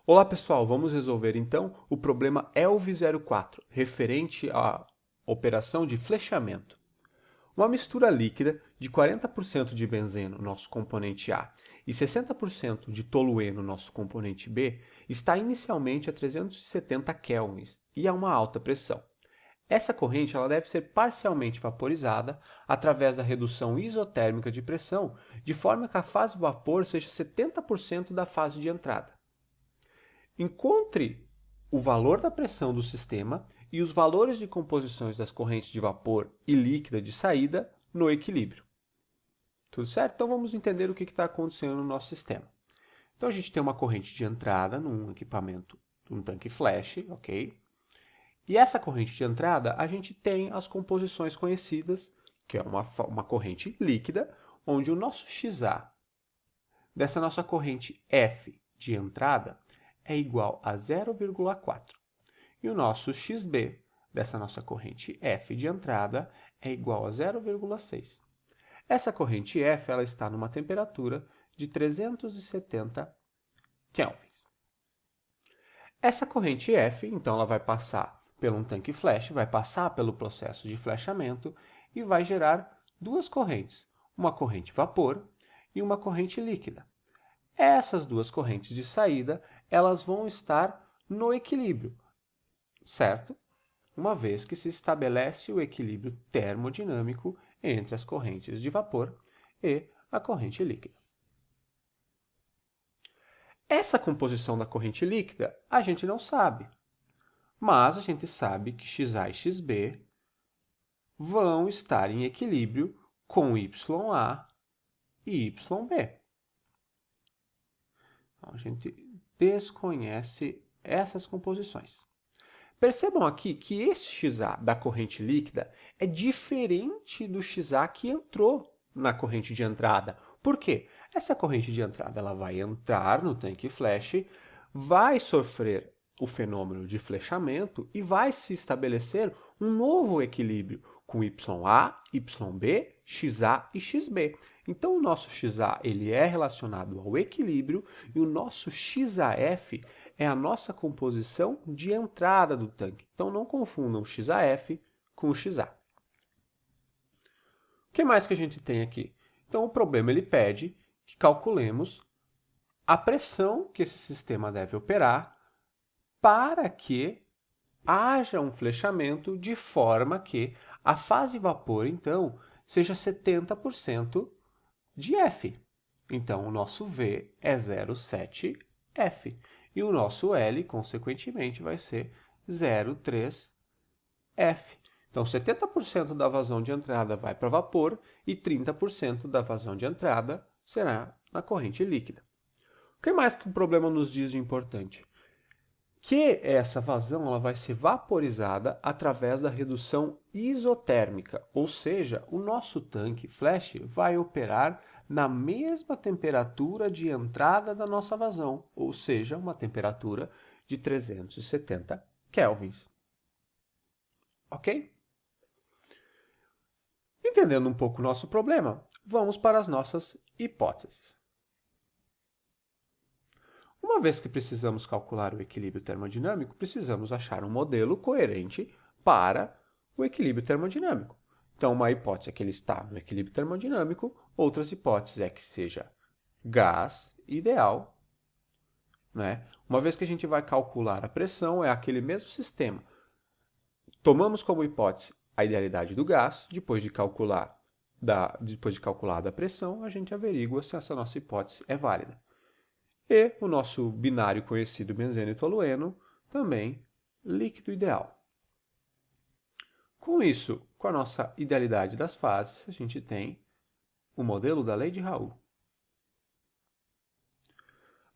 Olá pessoal, vamos resolver então o problema ELV04, referente à operação de flechamento. Uma mistura líquida de 40% de benzeno, nosso componente A, e 60% de tolueno, nosso componente B, está inicialmente a 370 kelvins e a uma alta pressão. Essa corrente ela deve ser parcialmente vaporizada através da redução isotérmica de pressão, de forma que a fase vapor seja 70% da fase de entrada. Encontre o valor da pressão do sistema e os valores de composições das correntes de vapor e líquida de saída no equilíbrio. Tudo certo? Então vamos entender o que está acontecendo no nosso sistema. Então a gente tem uma corrente de entrada num equipamento, um tanque flash, ok? E essa corrente de entrada, a gente tem as composições conhecidas, que é uma corrente líquida, onde o nosso XA dessa nossa corrente F de entrada é igual a 0,4. E o nosso XB dessa nossa corrente F de entrada é igual a 0,6. Essa corrente F ela está numa temperatura de 370 kelvins. Essa corrente F, então, ela vai passar por um tanque flash, vai passar pelo processo de flechamento e vai gerar duas correntes, uma corrente vapor e uma corrente líquida. Essas duas correntes de saída, elas vão estar no equilíbrio, certo? Uma vez que se estabelece o equilíbrio termodinâmico entre as correntes de vapor e a corrente líquida. Essa composição da corrente líquida a gente não sabe, mas a gente sabe que XA e XB vão estar em equilíbrio com YA e YB. Então, a gente desconhece essas composições. Percebam aqui que esse XA da corrente líquida é diferente do XA que entrou na corrente de entrada. Por quê? Essa corrente de entrada ela vai entrar no tanque flash, vai sofrer o fenômeno de flechamento e vai se estabelecer um novo equilíbrio com YA, YB, XA e XB. Então o nosso XA ele é relacionado ao equilíbrio e o nosso XAF é a nossa composição de entrada do tanque. Então não confundam o XAF com o XA. O que mais que a gente tem aqui? Então o problema ele pede que calculemos a pressão que esse sistema deve operar para que haja um flechamento de forma que a fase vapor, então, seja 70% de F. Então, o nosso V é 0,7 F. E o nosso L, consequentemente, vai ser 0,3 F. Então, 70% da vazão de entrada vai para vapor e 30% da vazão de entrada será na corrente líquida. O que mais que o problema nos diz de importante? Que essa vazão ela vai ser vaporizada através da redução isotérmica, ou seja, o nosso tanque flash vai operar na mesma temperatura de entrada da nossa vazão, ou seja, uma temperatura de 370 kelvins. Ok? Entendendo um pouco o nosso problema, vamos para as nossas hipóteses. Uma vez que precisamos calcular o equilíbrio termodinâmico, precisamos achar um modelo coerente para o equilíbrio termodinâmico. Então, uma hipótese é que ele está no equilíbrio termodinâmico, outras hipóteses é que seja gás ideal, né? Uma vez que a gente vai calcular a pressão, é aquele mesmo sistema. Tomamos como hipótese a idealidade do gás, depois de calculada a pressão, a gente averigua se essa nossa hipótese é válida. E o nosso binário conhecido benzeno e tolueno, também líquido ideal. Com isso, com a nossa idealidade das fases, a gente tem o modelo da lei de Raoult.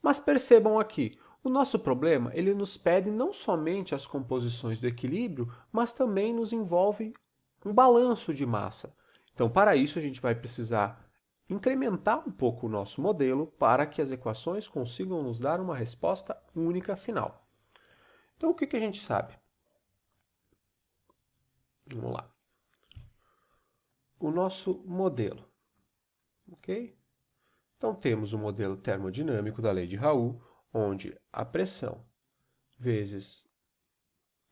Mas percebam aqui, o nosso problema ele nos pede não somente as composições do equilíbrio, mas também nos envolve um balanço de massa. Então, para isso, a gente vai precisar incrementar um pouco o nosso modelo para que as equações consigam nos dar uma resposta única final. Então, o que a gente sabe? Vamos lá. O nosso modelo, ok? Então, temos o modelo termodinâmico da lei de Raoult, onde a pressão vezes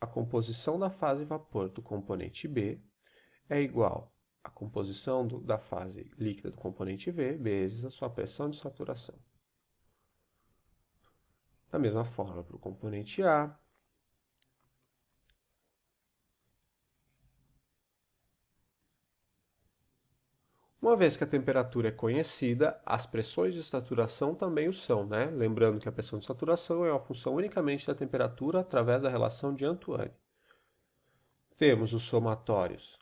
a composição da fase vapor do componente B é igual à composição da fase líquida do componente V vezes a sua pressão de saturação. Da mesma forma, para o componente A, uma vez que a temperatura é conhecida, as pressões de saturação também o são, né? Lembrando que a pressão de saturação é uma função unicamente da temperatura através da relação de Antoine. Temos os somatórios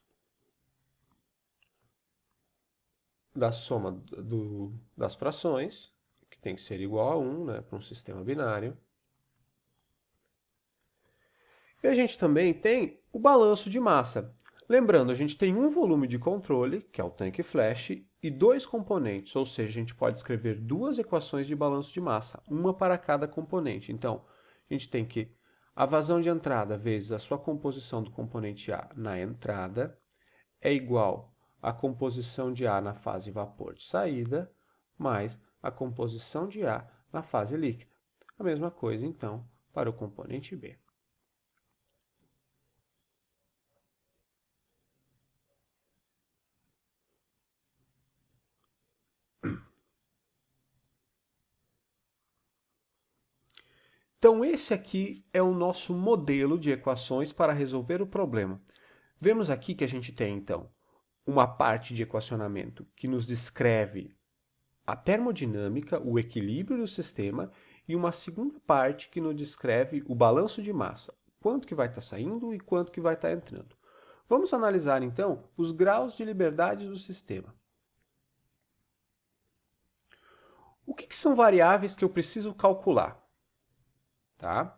da soma das frações, que tem que ser igual a 1, né, para um sistema binário. E a gente também tem o balanço de massa. Lembrando, a gente tem um volume de controle, que é o tanque flash, e dois componentes, ou seja, a gente pode escrever duas equações de balanço de massa, uma para cada componente. Então, a gente tem que a vazão de entrada vezes a sua composição do componente A na entrada é igual à composição de A na fase vapor de saída, mais a composição de A na fase líquida. A mesma coisa, então, para o componente B. Então, esse aqui é o nosso modelo de equações para resolver o problema. Vemos aqui que a gente tem, então, uma parte de equacionamento que nos descreve a termodinâmica, o equilíbrio do sistema, e uma segunda parte que nos descreve o balanço de massa, quanto que vai estar saindo e quanto que vai estar entrando. Vamos analisar, então, os graus de liberdade do sistema. O que são variáveis que eu preciso calcular? Tá?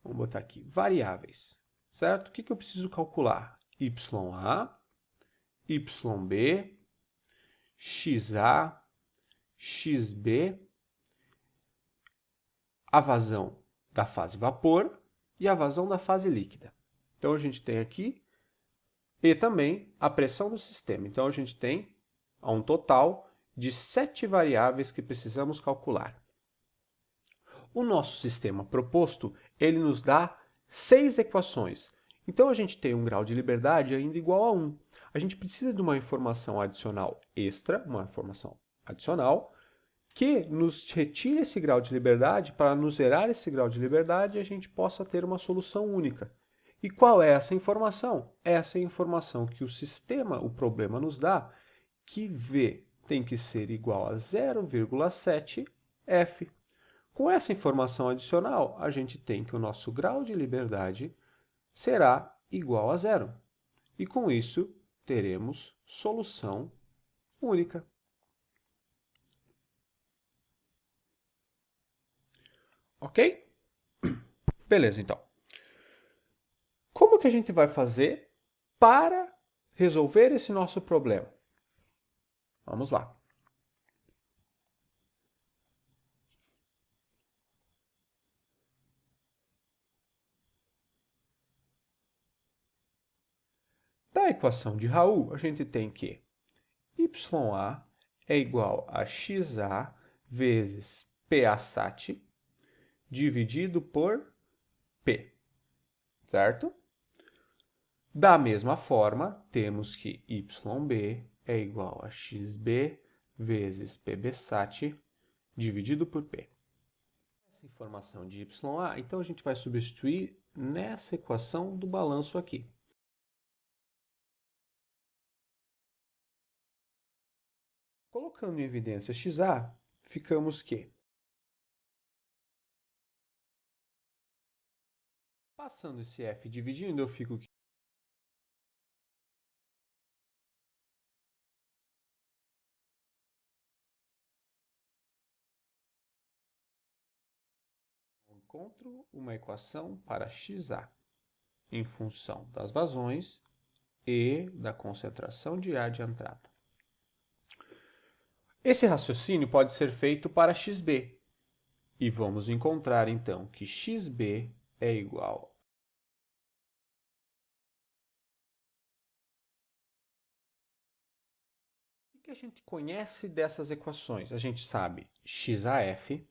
Vamos botar aqui, variáveis, certo? O que eu preciso calcular? YA, YB, XA, XB, a vazão da fase vapor e a vazão da fase líquida. Então, a gente tem aqui, e também a pressão do sistema. Então, a gente tem um total de 7 variáveis que precisamos calcular. O nosso sistema proposto, ele nos dá 6 equações. Então, a gente tem um grau de liberdade ainda igual a 1. A gente precisa de uma informação adicional extra, uma informação adicional, que nos retire esse grau de liberdade para nos zerar esse grau de liberdade e a gente possa ter uma solução única. E qual é essa informação? Essa é a informação que o sistema, o problema, nos dá, que V tem que ser igual a 0,7 F. Com essa informação adicional, a gente tem que o nosso grau de liberdade será igual a zero. E com isso, teremos solução única. Ok? Beleza, então. Como que a gente vai fazer para resolver esse nosso problema? Vamos lá. Da equação de Raul, a gente tem que YA é igual a XA vezes PASAT dividido por P, certo? Da mesma forma, temos que YB é igual a XB vezes PBSAT dividido por P. Essa informação de YA, então a gente vai substituir nessa equação do balanço aqui. Colocando em evidência XA, ficamos que, passando esse F dividindo, eu fico que encontro uma equação para XA em função das vazões e da concentração de ar de entrada. Esse raciocínio pode ser feito para XB. E vamos encontrar, então, que XB é igual O que a gente conhece dessas equações? A gente sabe XAF,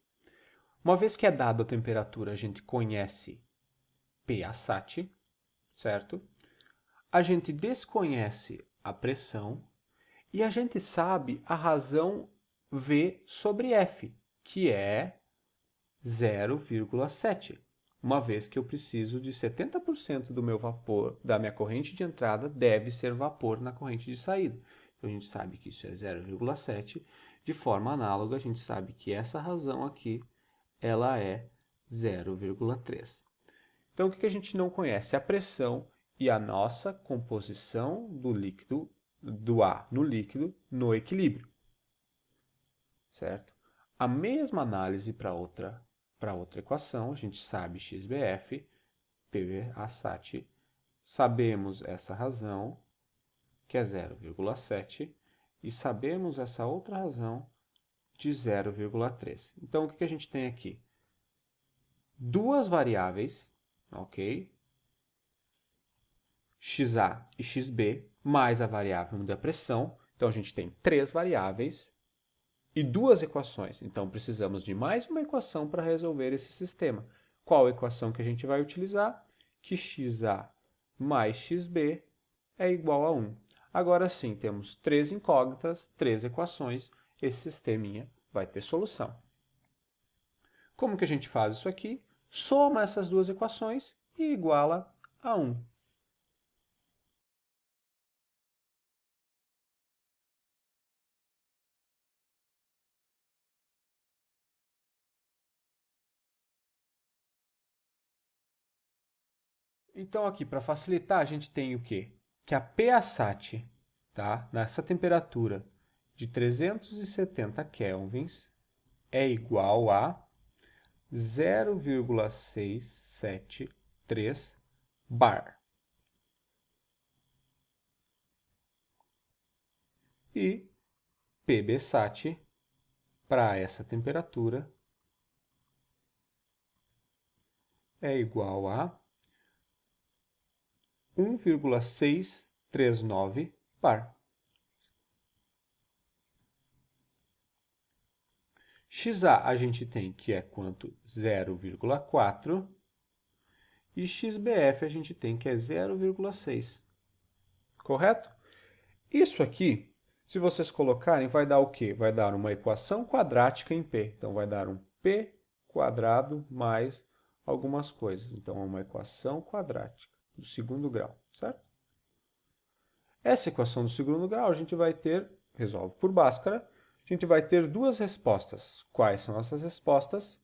Uma vez que é dada a temperatura, a gente conhece PaSat, certo? A gente desconhece a pressão e a gente sabe a razão V sobre F, que é 0,7. Uma vez que eu preciso de 70% do meu vapor, da minha corrente de entrada, deve ser vapor na corrente de saída. Então, a gente sabe que isso é 0,7. De forma análoga, a gente sabe que essa razão aqui, ela é 0,3. Então, o que a gente não conhece? A pressão e a nossa composição do líquido, do ar no líquido, no equilíbrio. Certo? A mesma análise para outra equação, a gente sabe XBF, PaSat, sabemos essa razão, que é 0,7, e sabemos essa outra razão de 0,3. Então, o que a gente tem aqui? Duas variáveis, ok? XA e XB, mais a variável da pressão. Então, a gente tem três variáveis e duas equações. Então, precisamos de mais uma equação para resolver esse sistema. Qual equação que a gente vai utilizar? Que XA mais XB é igual a 1. Agora sim, temos três incógnitas, três equações. Esse sisteminha vai ter solução. Como que a gente faz isso aqui? Soma essas duas equações e iguala a 1. Então, aqui, para facilitar, a gente tem o quê? Que a PaSat, tá? Nessa temperatura de 370 kelvins, é igual a 0,673 bar. E PBSat, para essa temperatura, é igual a 1,639 bar. XA a gente tem que é quanto? 0,4. E XBF a gente tem que é 0,6. Correto? Isso aqui, se vocês colocarem, vai dar o quê? Vai dar uma equação quadrática em P. Então, vai dar um P quadrado mais algumas coisas. Então, é uma equação quadrática do segundo grau, certo? Essa equação do segundo grau a gente vai ter, resolve por Bhaskara, a gente vai ter duas respostas. Quais são essas respostas?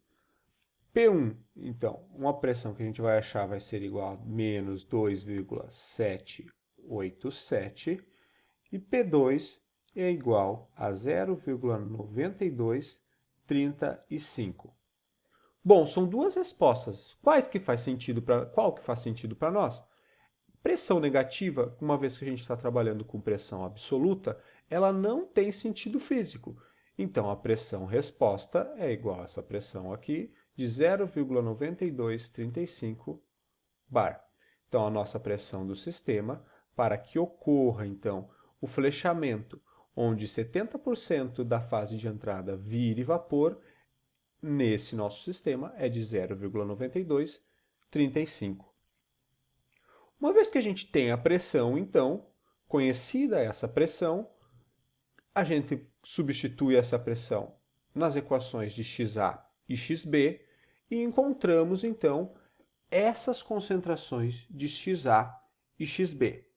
P1, então, uma pressão que a gente vai achar vai ser igual a menos 2,787 e P2 é igual a 0,9235. Bom, são duas respostas. Qual que faz sentido para nós? Pressão negativa, uma vez que a gente está trabalhando com pressão absoluta, ela não tem sentido físico. Então, a pressão resposta é igual a essa pressão aqui, de 0,9235 bar. Então, a nossa pressão do sistema, para que ocorra, então, o flechamento, onde 70% da fase de entrada vire vapor, nesse nosso sistema é de 0,9235. Uma vez que a gente tem a pressão, então, conhecida essa pressão, a gente substitui essa pressão nas equações de XA e XB e encontramos, então, essas concentrações de XA e XB.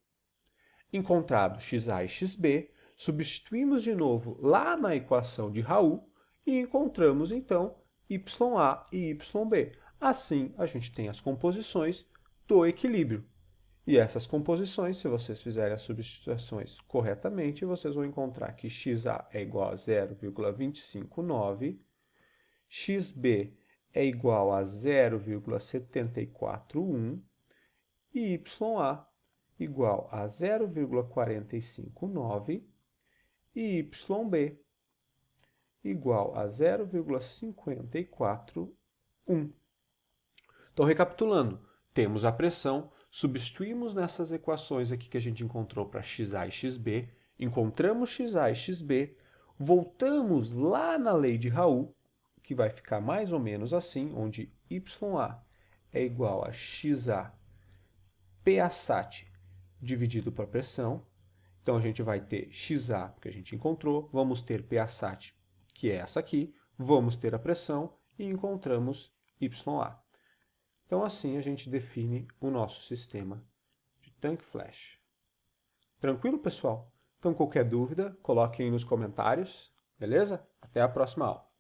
Encontrado XA e XB, substituímos de novo lá na equação de Raoult e encontramos, então, YA e YB. Assim, a gente tem as composições do equilíbrio. E essas composições, se vocês fizerem as substituições corretamente, vocês vão encontrar que XA é igual a 0,259, XB é igual a 0,741 e YA igual a 0,459 e YB igual a 0,541. Então, recapitulando, temos a pressão, substituímos nessas equações aqui que a gente encontrou para XA e XB, encontramos XA e XB, voltamos lá na lei de Raoult que vai ficar mais ou menos assim, onde YA é igual a XA PAsat dividido por pressão. Então, a gente vai ter XA, que a gente encontrou, vamos ter PAsat, que é essa aqui, vamos ter a pressão e encontramos YA. Então, assim a gente define o nosso sistema de tanque flash. Tranquilo, pessoal? Então, qualquer dúvida, coloquem nos comentários, beleza? Até a próxima aula.